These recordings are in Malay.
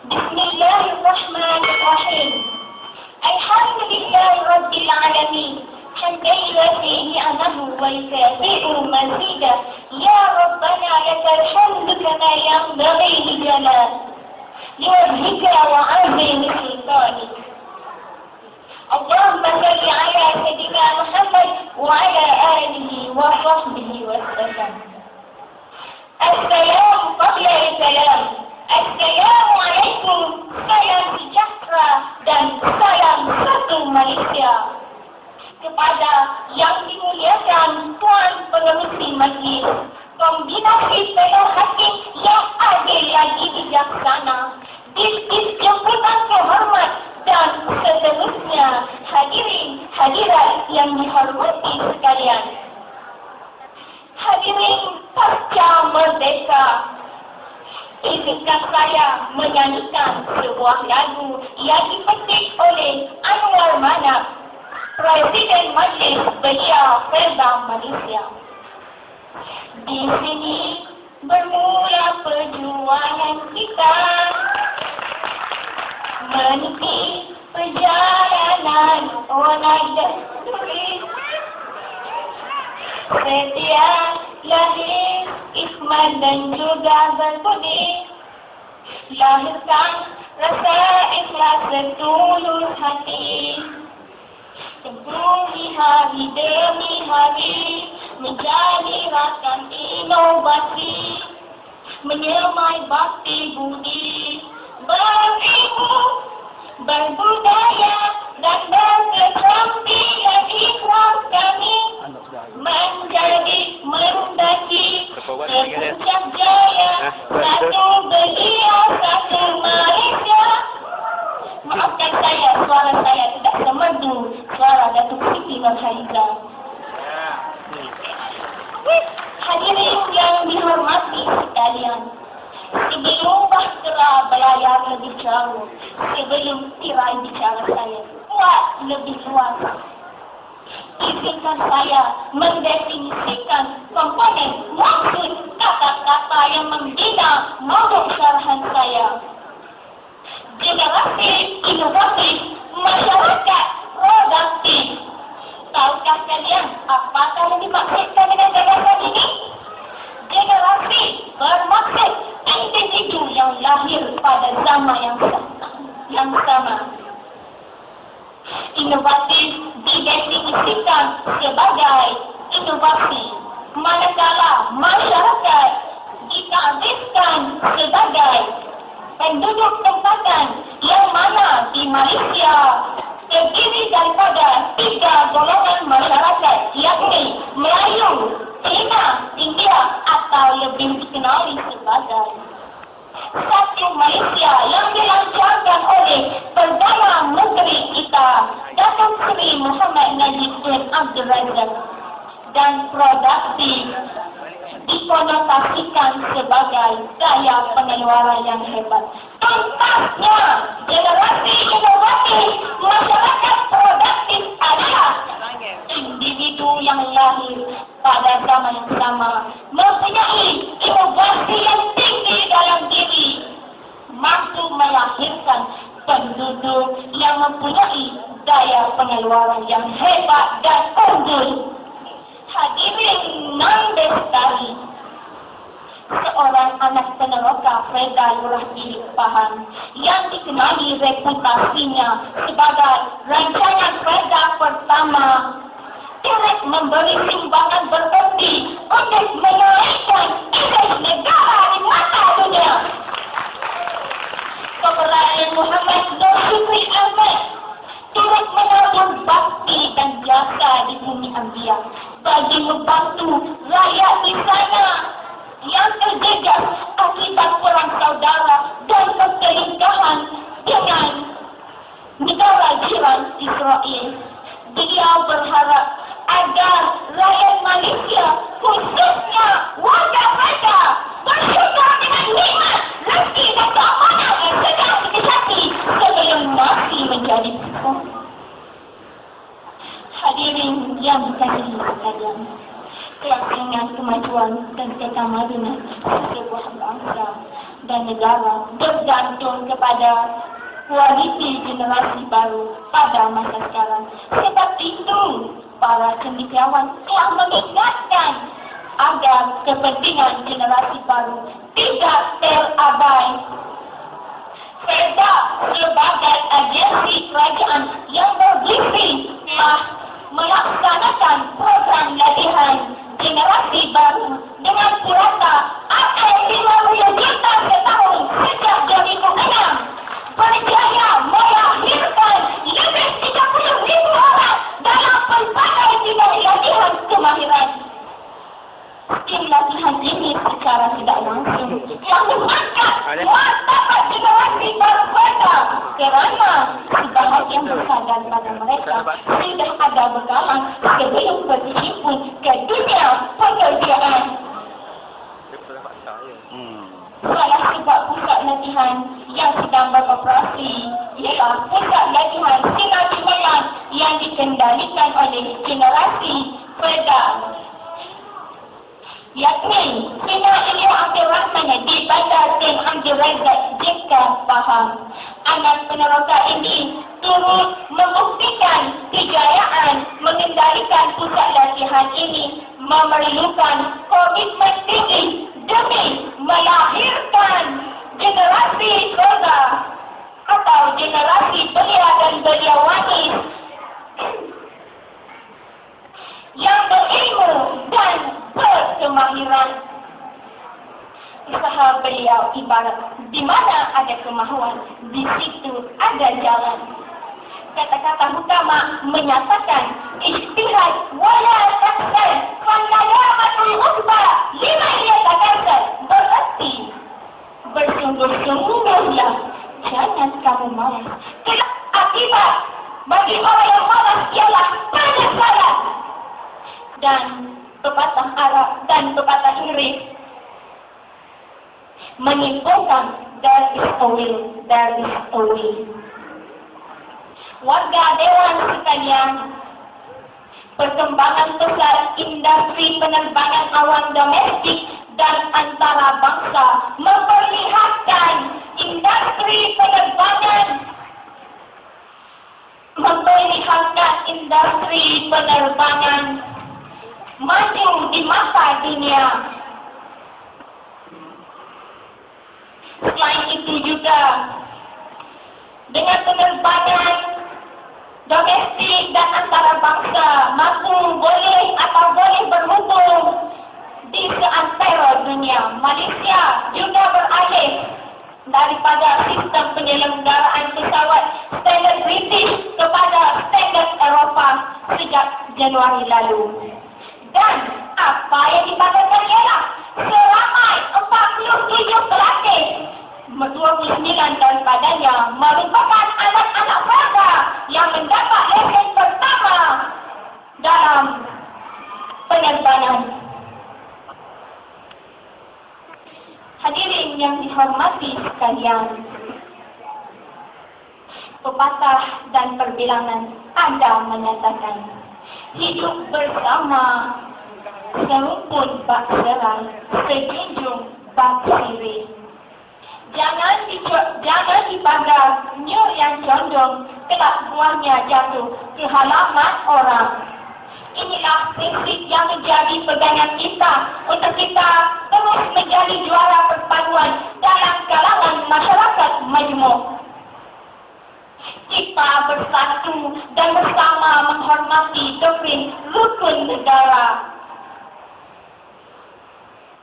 Bismillahirrahmanirrahim. Alhamdulillahi Rabbil Alamin. حمدا يوافي نعمه ويكافئ مزيدا. يا ربنا لك الحمد كما ينبغي لجلال وجهك وعظيم سلطانك. اللهم صل على سيدنا محمد وعلى آله وصحبه وسلم. السلام قبل السلام. Assalamualaikum, salam sejahtera dan salam satu Malaysia. Kepada yang dimuliakan Tuan Pengerusi Majlis, kombinasi penuh hakim yang adil lagi bijaksana, dis jemputan kehormat dan seterusnya, hadirin hadirat yang dihormati sekalian. Hadirin pasca merdeka, izinkan saya menyanyikan sebuah lagu yang dipetik oleh Anwar Manaf, Presiden Majlis Belia Perda Malaysia. Di sini bermula perjuangan kita menuju perjalanan orang dan tulis. Setia, lahir, ikhlas dan juga berbudi. Lahirkan rasa ikhlas setulus hati. Tempuhi hari demi hari, menjadi rakan inovasi, menyemai bakti budi, beribu, berbudaya dan berkesampian ikhlas kami menjadi mendaki kepuncak jaya, satu Belia, satu Malaysia. Maafkan saya, suara saya tidak semerdu suara Datuk Siti Nurhaliza. Hadirin yang dihormati sekalian, sebelum bahtera belayar lebih jauh, sebelum tirai bicara saya buat lebih luas, izinkan saya mendefinisikan komponen maksud kata-kata yang membina modul syarahan saya. Generasi inovatif, masyarakat produktif. Tahukah kalian apakah yang dimaksudkan dengan gagasan ini? Generasi bermaksud individu yang lahir pada zaman yang sama. Inovatif didefinisikan sebagai inovasi, manakala masyarakat ditakdirkan sebagai penduduk tempatan yang mana di Malaysia terdiri daripada 3 golongan masyarakat, yakni Melayu, Cina, India atau lebih dikenali sebagai satu Malaysia yang dilancarkan oleh Perdana Menteri kita Datuk Seri Muhammad Najib bin Abdul Razak, dan produktif dikonotasikan sebagai gaya pengeluaran yang hebat. Tuntasnya, generasi inovatif, masyarakat produktif adalah individu yang lahir pada zaman yang sama, mempunyai inovasi yang tinggi dalam diri, mampu melahirkan penduduk yang mempunyai daya pengeluaran yang hebat dan unggul. Hadirin nan bestari, seorang anak peneroka Perda Lurah Bilik Pahang yang dikenali reputasinya sebagai rancangan perda pertama, turut memberi sumbangan berarti untuk menaikkan indeks negara di mata dunia. Pemeran Muhammad Nur Syukri Ahmad turut menabur bakti dan jasa di bumi Ambia bagi membantu rakyat di sana yang terjejas akibat perang saudara dan perselingkuhan dengan negara jiran Israel. Beliau berharap agar rakyat Malaysia, khususnya warga mereka, bersyukur dengan nikmat rezeki dan keamanan yang sedang dikasihi sebelum mati menjadi pokok. Hadirin yang dikasihi sekalian, keyakinan kemajuan dan ketamadunan sebuah bangsa dan negara bergantung kepada kualiti generasi baru pada masa sekarang. Sebab itu, para cendekiawan telah mengingatkan agar kepentingan generasi baru tidak terabai. Serta sebagai agensi kerajaan yang berdiri telah melaksanakan program latihan generasi baru dengan purata RM50 juta setahun sejak 2006. Berjaya melahirkan lebih 30,000 orang dalam pelbagai bidang latihan kemahiran. Tim latihan ini secara tidak langsung yang mengangkat martabat generasi baru mereka, kerana sebahagian besar daripada mereka sudah ada bekalan sebelum berhimpun ke dunia pekerjaan. Salah sebab pusat latihan yang sedang beroperasi ialah pusat latihan Sinar Timbalan yang dikendalikan oleh generasi Perda, yakni Sinar Ilmu Abdul Rahman di Bandar Tun Abdul Razak Jika Pahang. Anak peneroka ini turut membuktikan kejayaan mengendalikan pusat latihan ini memerlukan komitmen tinggi demi melahirkan generasi Perda atau generasi belia dan beliawani yang berilmu dan berkemahiran. Usaha beliau ibarat di mana ada kemahuan, di situ ada jalan. Kata-kata utama menyatakan ijtihad wala taksal fanayamatul usba lima yatakassal, berarti bersungguh-sungguhlah, jangan kamu malas. Kelak akibat bagi orang yang malas ialah penyesalan. Dan pepatah Arab dan pepatah Inggris menyimpulkan there is a will, there is a way. Warga dewan sekalian, perkembangan besar industri penerbangan awam domestik dan antara bangsa memperlihatkan industri penerbangan maju di masa dunia. Selain itu juga dengan penerbangan domestik dan antara bangsa mampu boleh berhubung di seantero dunia. Malaysia juga beralih daripada sistem penyelenggaraan pesawat standard British kepada standard Eropah sejak Januari lalu. Dan apa yang dikatakan ialah seramai 47 pelatih, 29 daripadanya merupakan anak-anak Perda yang mendapat lesen pertama dalam penerbangan. Hadirin yang dihormati sekalian, pepatah dan perbilangan ada menyatakan hidup bersama serumpun bak serai, sejunjung bak sirih. Jangan dipandang nyur yang condong kelak buahnya jatuh ke halaman orang. Inilah prinsip yang menjadi pegangan kita untuk kita terus menjadi juara perpaduan dalam kalangan masyarakat majmuk. Kita bersatu dan bersama menghormati doktrin rukun negara.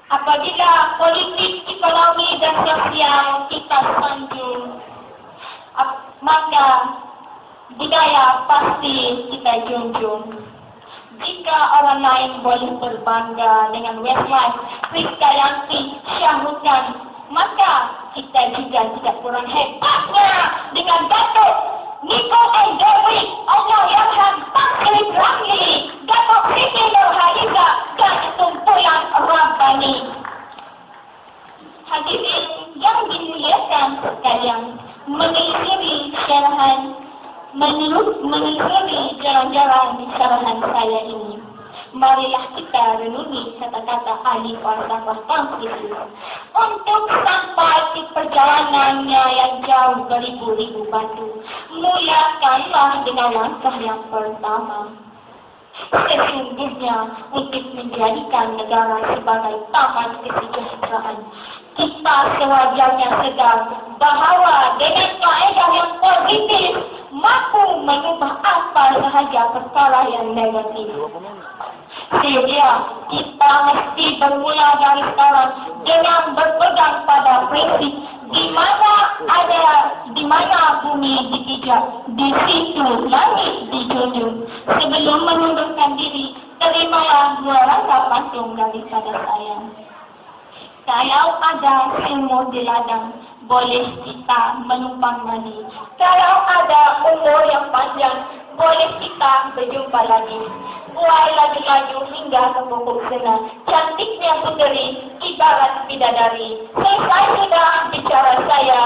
Apabila politik, ekonomi dan sosial kita sanjung, maka budaya pasti kita junjung. Jika orang lain boleh berbangga dengan Westlife, Krisdayanti, Syahrukan, maka kita juga tidak kurang hebatnya dengan Datuk Niko and Dewi, Allah Yarham, Takrib Ramli, Datuk Siti Nurhaliza dan kumpulan Rabbani. Hadirin yang dimuliakan sekalian, mengikhiri syarahan, menelusuri jalan-jalan syarahan saya ini. marilah kita renungi kata-kata ahli falsafah Konfusius. Untuk sampai di perjalanannya yang jauh beribu-ribu batu, mulakanlah dengan langkah yang pertama. Sesungguhnya untuk menjadikan negara sebagai taman kesejahteraan, kita sewajarnya sedar bahawa dengan kaedah yang positif mampu mengubah apa sahaja perkara yang negatif. Sehingga kita mesti bermula dari sekarang dengan berpegang pada prinsip di mana bumi dipijak, di situ langit dijunjung. Sebelum mengundurkan diri, terimalah dua rasa pantun daripada saya. Kalau ada semut di ladang, boleh kita menumpang mandi. Kalau ada umur yang panjang, boleh kita berjumpa lagi. Buai laju-laju hingga ke pokok sana. Cantiknya puteri, ibarat bidadari. Selesai sudah bicara saya.